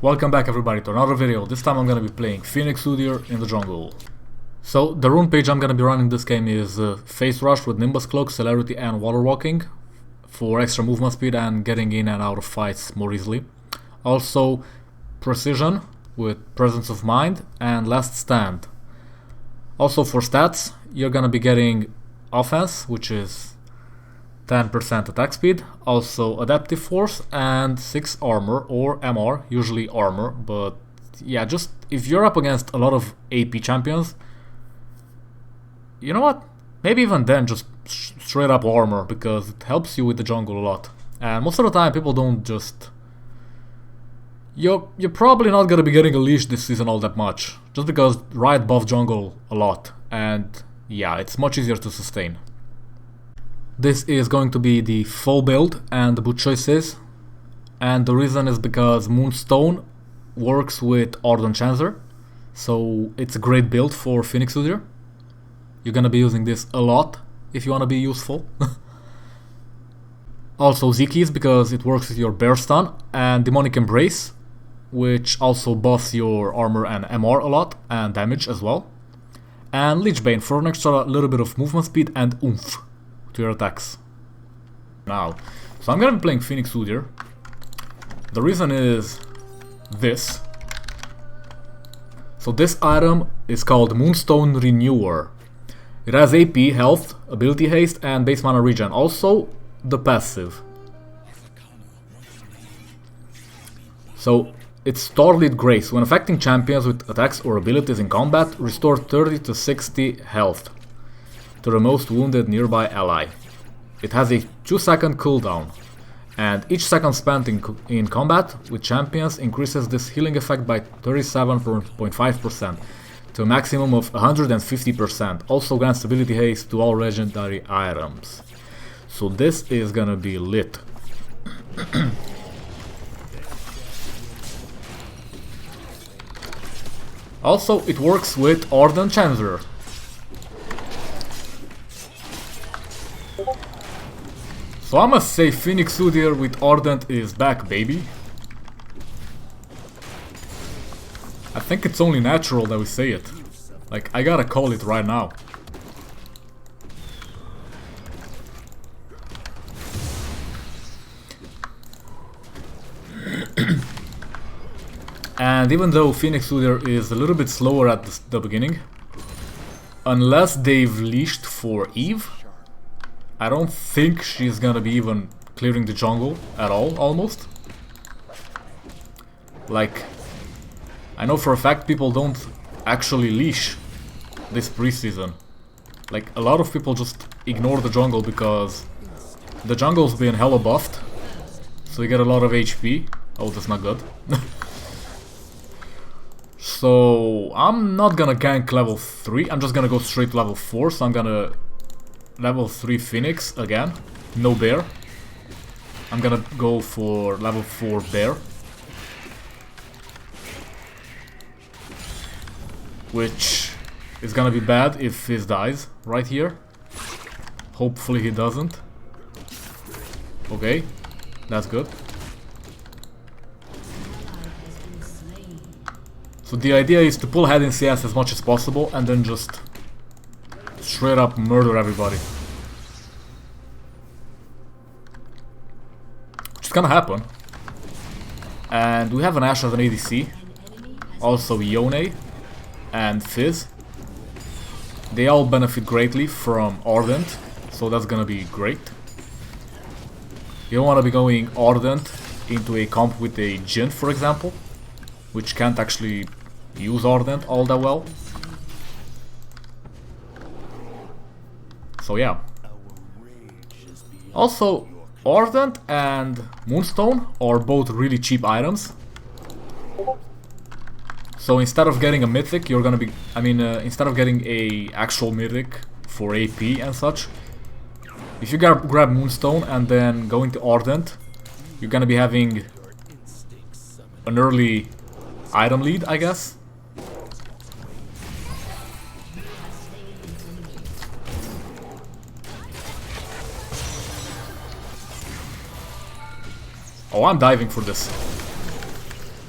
Welcome back everybody to another video. This time I'm gonna be playing Ardent Udyr in the jungle. So the rune page I'm gonna be running this game is Face Rush with Nimbus Cloak, Celerity and Water Walking for extra movement speed and getting in and out of fights more easily. Also Precision with Presence of Mind and Last Stand. Also for stats you're gonna be getting Offense, which is 10% attack speed, also Adaptive Force and 6 armor or MR, usually armor, but yeah, just if you're up against a lot of AP champions, you know what, maybe even then just straight up armor, because it helps you with the jungle a lot. And most of the time people don't just... You're probably not gonna be getting a leash this season all that much, just because Riot buff jungle a lot, and yeah, it's much easier to sustain. This is going to be the full build and the boot choices, and the reason is because Moonstone works with Ardent Udyr, so it's a great build for Ardent Udyr. You're gonna be using this a lot if you wanna be useful. Also Z-Keys, because it works with your Bear Stun, and Demonic Embrace, which also buffs your armor and MR a lot, and damage as well. And Lichbane for an extra little bit of movement speed and oomph to your attacks. Now, so I'm gonna be playing Ardent Udyr. The reason is this. So this item is called Moonstone Renewer. It has AP, health, ability haste and base mana regen. Also the passive. So it's Starlit Grace. When affecting champions with attacks or abilities in combat, restore 30 to 60 health to the most wounded nearby ally. It has a 2-second cooldown, and each second spent in combat with champions increases this healing effect by 37.5% to a maximum of 150%. Also grants ability haste to all legendary items. So this is gonna be lit. Also it works with Ardent Udyr. So I must say Ardent Udyr with Ardent is back, baby. I think it's only natural that we say it. Like, I gotta call it right now. And even though Ardent Udyr is a little bit slower at the beginning, unless they've leashed for Eve, I don't think she's gonna be even clearing the jungle at all, almost. Like, I know for a fact people don't actually leash this preseason. Like, a lot of people just ignore the jungle because the jungle's been hella buffed, so you get a lot of HP. Oh, that's not good. So, I'm not gonna gank level 3, I'm just gonna go straight to level 4, so I'm gonna level 3 Phoenix again, no bear. I'm gonna go for level 4 bear, which is gonna be bad if Fizz dies right here. Hopefully he doesn't. Okay, that's good. So the idea is to pull ahead in CS as much as possible and then just straight up murder everybody. Which is gonna happen. And we have an Ashe as an ADC. Also Yone and Fizz. They all benefit greatly from Ardent, so that's gonna be great. You don't wanna be going Ardent into a comp with a Jhin, for example, which can't actually use Ardent all that well. So yeah. Also, Ardent and Moonstone are both really cheap items. So instead of getting a mythic, you're gonna be... instead of getting a actual mythic for AP and such, if you grab Moonstone and then go into Ardent, you're gonna be having an early item lead, I guess. Oh, I'm diving for this.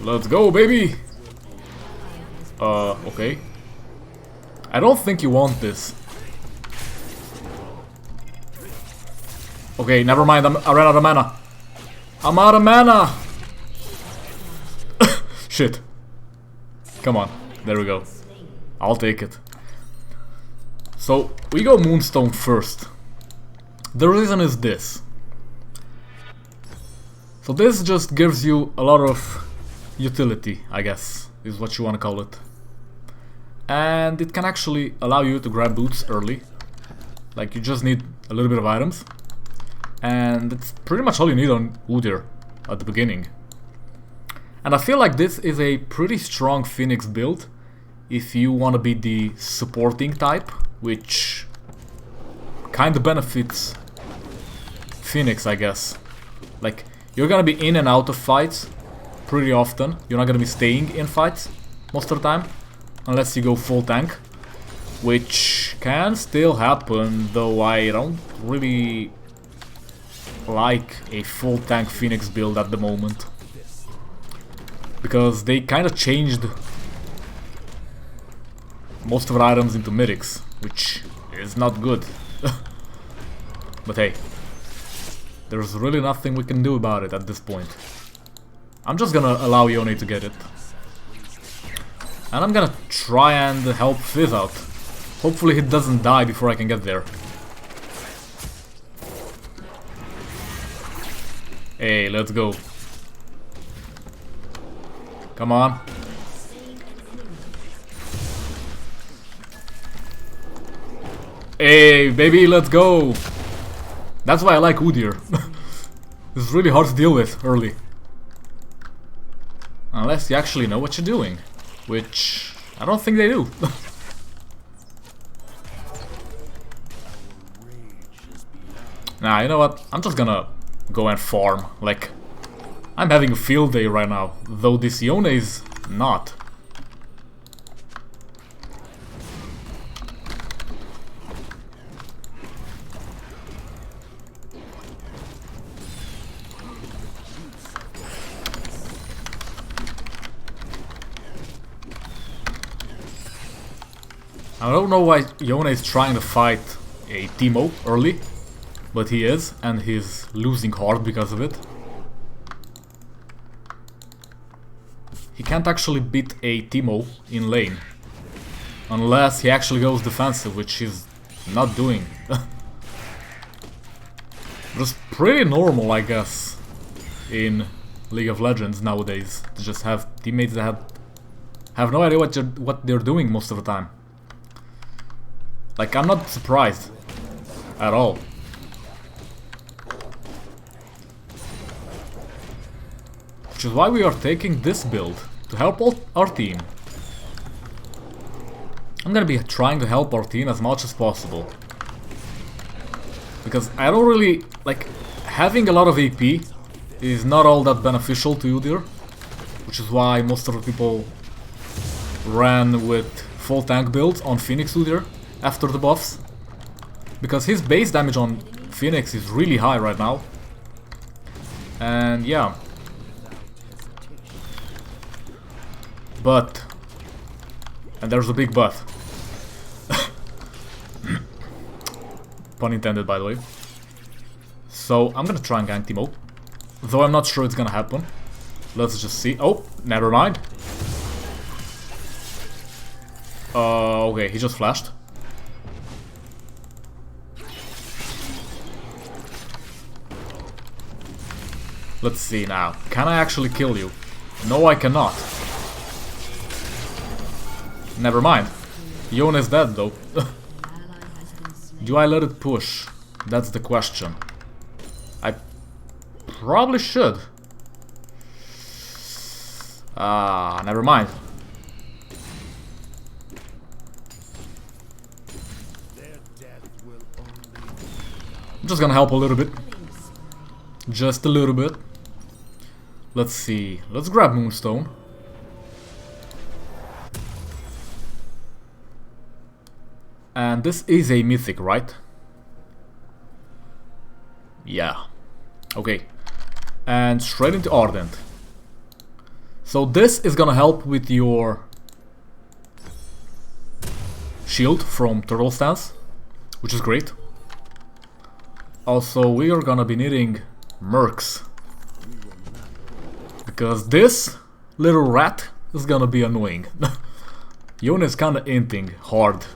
Let's go, baby! Okay. I don't think you want this. Okay, never mind, I ran out of mana. I'm out of mana! Shit. Come on, there we go. I'll take it. So, we go Moonstone first. The reason is this. So this just gives you a lot of utility, I guess, is what you want to call it. And it can actually allow you to grab boots early. Like, you just need a little bit of items. And it's pretty much all you need on Udyr at the beginning. And I feel like this is a pretty strong Phoenix build if you want to be the supporting type, which kinda benefits Phoenix, I guess. Like, you're gonna be in and out of fights pretty often. You're not gonna be staying in fights most of the time, unless you go full tank, which can still happen, though I don't really like a full tank Phoenix build at the moment. Because they kinda changed most of the items into mythics, which is not good. But hey, there's really nothing we can do about it at this point. I'm just gonna allow Yone to get it. And I'm gonna try and help Fizz out. Hopefully he doesn't die before I can get there. Hey, let's go. Come on. Hey, baby, let's go. That's why I like Udyr. It's really hard to deal with early. Unless you actually know what you're doing. Which I don't think they do. Nah, you know what? I'm just gonna go and farm. Like, I'm having a field day right now. Though this Yone is not. I don't know why Yone is trying to fight a Teemo early, but he is, and he's losing hard because of it. He can't actually beat a Teemo in lane, unless he actually goes defensive, which he's not doing. It's pretty normal, I guess, in League of Legends nowadays, to just have teammates that have no idea what they're doing most of the time. Like, I'm not surprised at all. Which is why we are taking this build, to help our team. I'm gonna be trying to help our team as much as possible. Because I don't really, like, having a lot of AP is not all that beneficial to Udyr. Which is why most of the people ran with full tank builds on Phoenix Udyr after the buffs, because his base damage on Phoenix is really high right now. And yeah, but, and there's a big but. Pun intended, by the way. So I'm gonna try and gank Teemo, though I'm not sure it's gonna happen. Let's just see. Oh, never mind. Okay, he just flashed. Let's see now. Can I actually kill you? No, I cannot. Never mind. Yone is dead though. Do I let it push? That's the question. I probably should. Never mind. I'm just gonna help a little bit. Just a little bit. Let's see. Let's grab Moonstone. And this is a mythic, right? Yeah. Okay. And straight into Ardent. So this is gonna help with your shield from turtle stance, which is great. Also, we are gonna be needing mercs, because this little rat is gonna be annoying. Yone is kinda inting hard.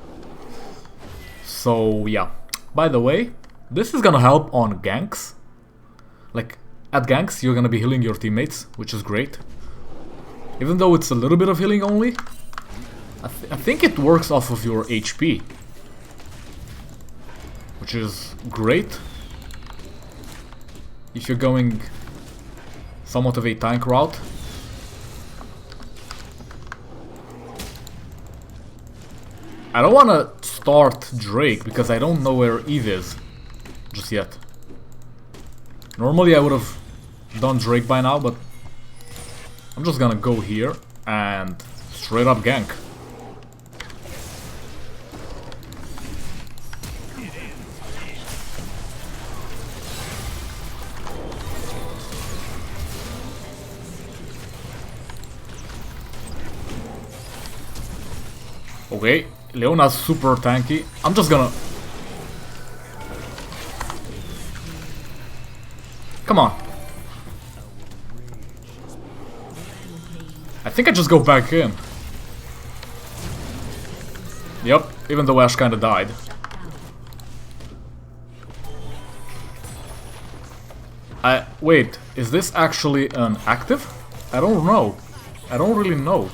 So yeah. By the way, this is gonna help on ganks. Like, at ganks you're gonna be healing your teammates, which is great. Even though it's a little bit of healing only, I think it works off of your HP, which is great if you're going somewhat of a tank route. I don't wanna start Drake because I don't know where Eve is just yet. Normally I would have done Drake by now, but I'm just gonna go here and straight up gank. Okay, Leona's super tanky. I'm just gonna... Come on. I think I just go back in. Yep, even though Ash kinda died. Wait, is this actually an active? I don't know. I don't really know.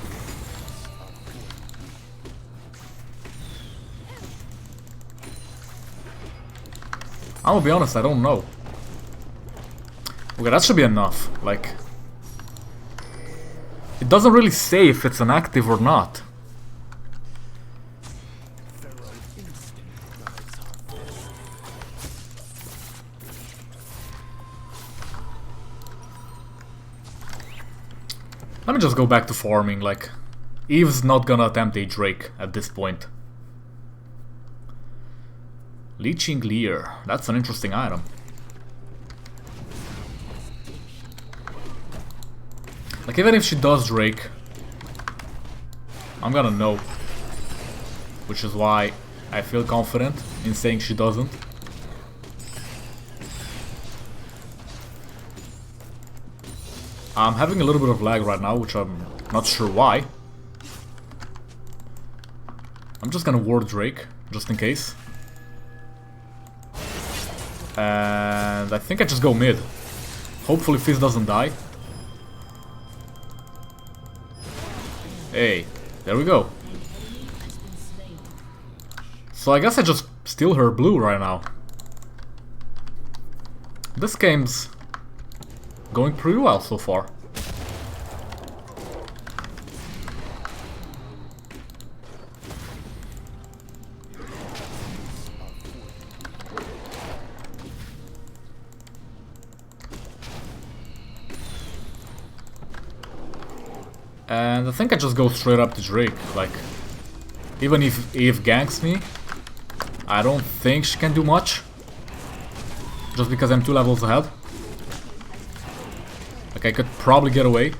I'm gonna be honest, I don't know. Okay, that should be enough. Like, it doesn't really say if it's an active or not. Let me just go back to farming. Like, Eve's not gonna attempt a Drake at this point. Leeching Leer. That's an interesting item. Like, even if she does Drake, I'm gonna know. Which is why I feel confident in saying she doesn't. I'm having a little bit of lag right now, which I'm not sure why. I'm just gonna ward Drake, just in case. And I think I just go mid. Hopefully Fizz doesn't die. Hey, there we go. So I guess I just steal her blue right now. This game's going pretty well so far. And I think I just go straight up to Drake. Like, even if Eve ganks me, I don't think she can do much. Just because I'm 2 levels ahead. Like, I could probably get away.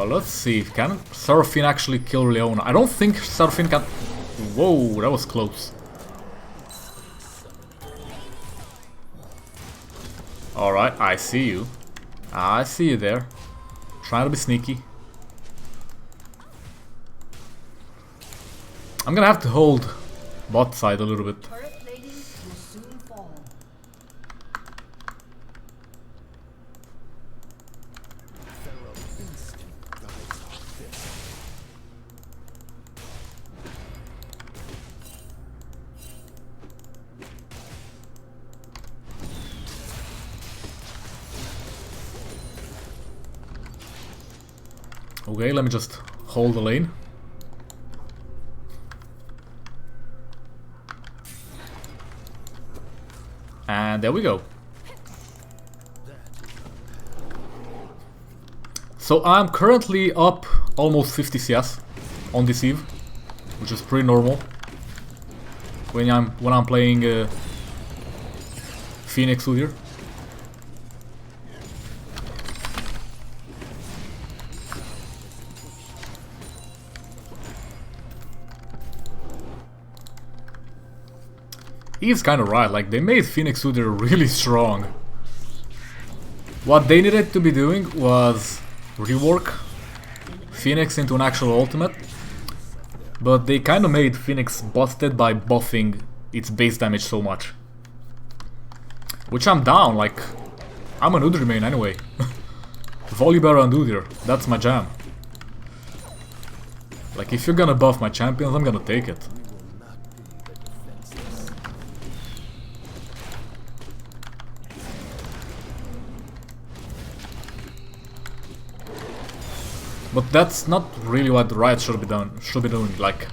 Let's see. Can Seraphine actually kill Leona? I don't think Seraphine can... Whoa, that was close. Alright, I see you. I see you there. Trying to be sneaky. I'm gonna have to hold bot side a little bit. Okay, let me just hold the lane. And there we go. So I'm currently up almost 50 CS on this Eve, which is pretty normal when I'm playing Phoenix Udyr. He's kinda right, like they made Phoenix Udyr really strong. What they needed to be doing was rework Phoenix into an actual ultimate, but they kinda made Phoenix busted by buffing its base damage so much. Which I'm down, like, I'm an Udyr main anyway. Volibear and Udyr, that's my jam. Like, if you're gonna buff my champions, I'm gonna take it. But that's not really what the Riot should be doing. Like,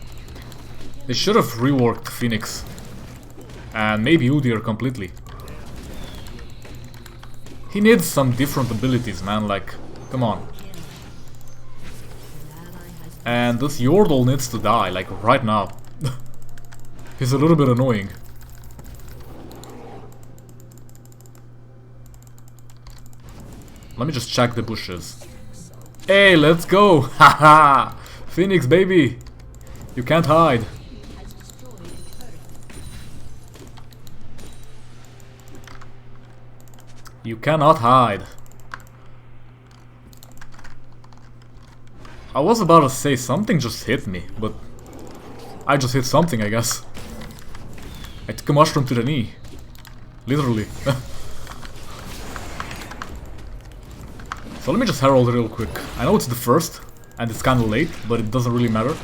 they should have reworked Phoenix and maybe Udyr completely. He needs some different abilities, man, like, come on. And this Yordle needs to die, like, right now. He's a little bit annoying. Let me just check the bushes. Hey, let's go! Haha! Phoenix, baby! You can't hide. You cannot hide. I was about to say something just hit me, but I just hit something, I guess. I took a mushroom to the knee. Literally. So let me just herald real quick. I know it's the first, and it's kinda late, but it doesn't really matter.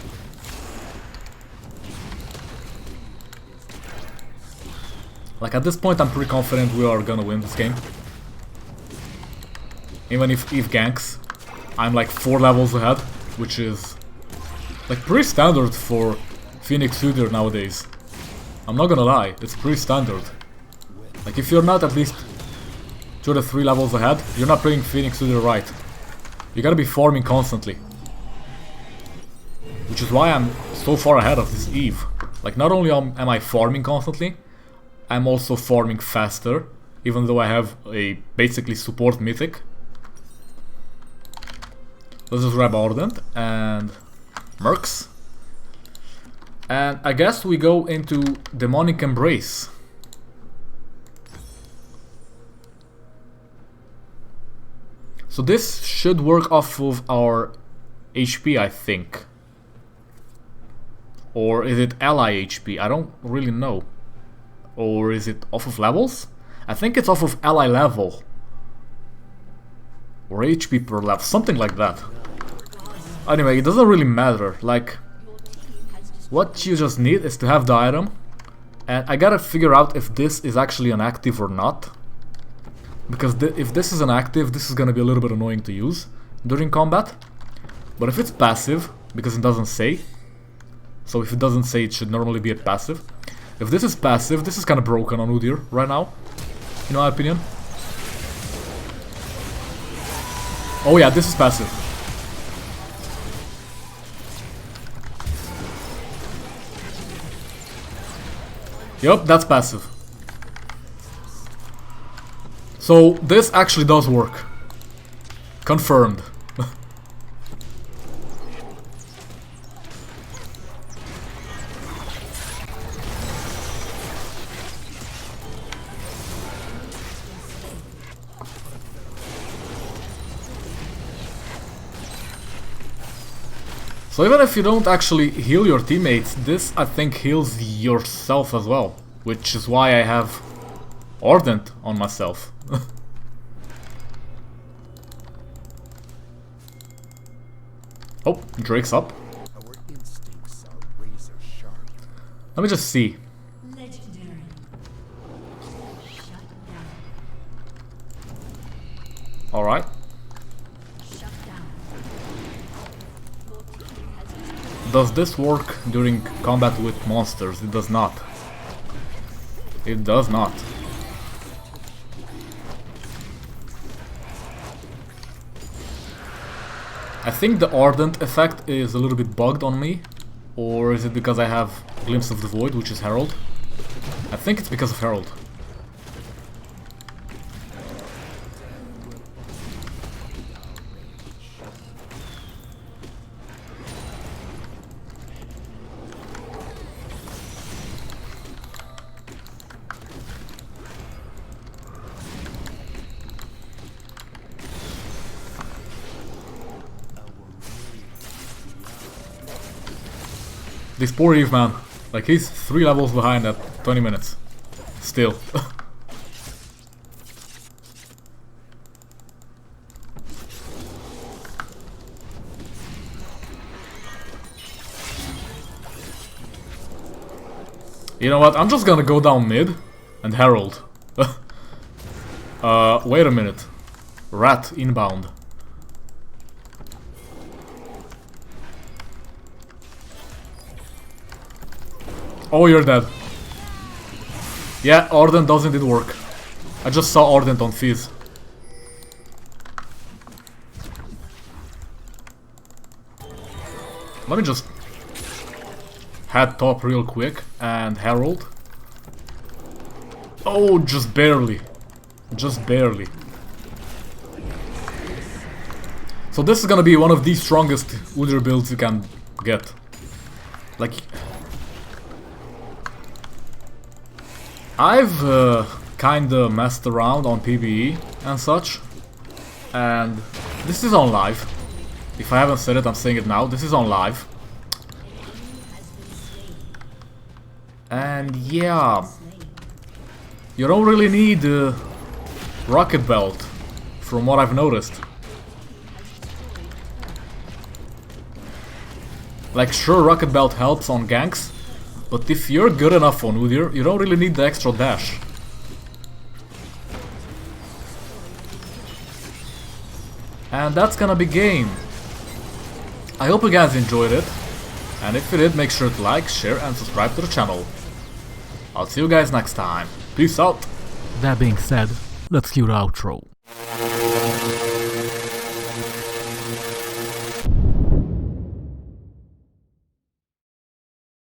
Like, at this point I'm pretty confident we are gonna win this game. Even if Eve ganks, I'm like 4 levels ahead, which is like pretty standard for Phoenix Udyr nowadays. I'm not gonna lie, it's pretty standard. Like, if you're not at least 2 to 3 levels ahead, you're not playing Phoenix Udyr right. You gotta be farming constantly. Which is why I'm so far ahead of this Eve. Like, not only am I farming constantly, I'm also farming faster, even though I have a basically support mythic. Let's just grab Ardent and Mercs. And I guess we go into Demonic Embrace. So this should work off of our HP, I think. Or is it ally HP? I don't really know. Or is it off of levels? I think it's off of ally level. Or HP per level, something like that. Anyway, it doesn't really matter. Like, what you just need is to have the item. And I gotta figure out if this is actually an active or not. Because if this is an active, this is gonna be a little bit annoying to use during combat. But if it's passive, because it doesn't say, so if it doesn't say, it should normally be a passive. If this is passive, this is kind of broken on Udyr right now, in my opinion. Oh yeah, this is passive. Yup, that's passive. So this actually does work. Confirmed. So even if you don't actually heal your teammates, this I think heals yourself as well. Which is why I have Ardent on myself. Oh, Drake's up. Our instincts are razor sharp. Let me just see. Legendary. Shut down. Alright. Shut down. Does this work during combat with monsters? It does not. It does not. I think the Ardent effect is a little bit bugged on me. Or is it because I have Glimpse of the Void, which is Herald? I think it's because of Herald. This poor Eve, man. Like, he's 3 levels behind at 20 minutes. Still. You know what? I'm just gonna go down mid and herald. Wait a minute. Rat inbound. Oh, you're dead. Yeah, Ardent does indeed work. I just saw Ardent on Fizz. Let me just head top real quick and herald. Oh, just barely. Just barely. So this is gonna be one of the strongest Udyr builds you can get. Like, I've kinda messed around on PvE and such, and this is on live. If I haven't said it, I'm saying it now. This is on live. And yeah, you don't really need Rocket Belt, from what I've noticed. Like, sure, Rocket Belt helps on ganks, but if you're good enough on Udyr, you don't really need the extra dash. And that's gonna be game. I hope you guys enjoyed it, and if you did, make sure to like, share and subscribe to the channel. I'll see you guys next time. Peace out. That being said, let's cue the outro.